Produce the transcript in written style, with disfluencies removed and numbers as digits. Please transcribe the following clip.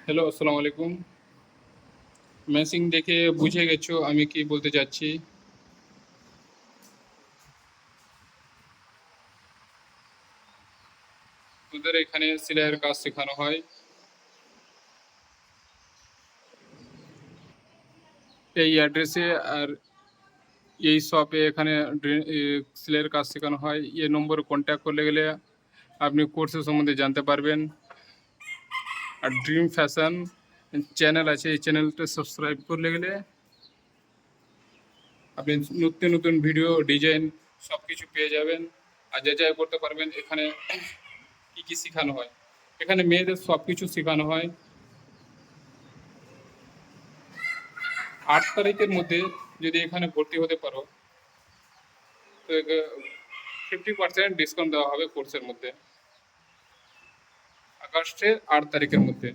Hello, আসসালামু আলাইকুম। Messing দেখে বুঝে গেছো আমি কি বলতে চাচ্ছি। তোদের এখানে সেলাইয়ের কাজ শেখানো হয়। এই অ্যাড্রেসে আর এই শপে এখানে সেলাইয়ের কাজ শেখানো হয়। এই নম্বরে কন্ট্যাক্ট করলে গেলে আপনি কোর্সের সম্বন্ধে জানতে পারবেন। আর ড্রিম ফ্যাশন চ্যানেল আছে, এই চ্যানেলটা সাবস্ক্রাইব করলে গেলে আপনি নতুন নতুন ভিডিও ডিজাইন সব কিছু পেয়ে যাবেন। আর যা করতে পারবেন এখানে কি কি শেখানো হয়। এখানে মেয়েদের সব কিছু শেখানো হয়। 8 তারিখের মধ্যে যদি এখানে ভর্তি হতে পারো তো 50% ডিসকাউন্ট দেওয়া হবে কোর্সের মধ্যে, আগস্টের 8 তারিখের মধ্যে।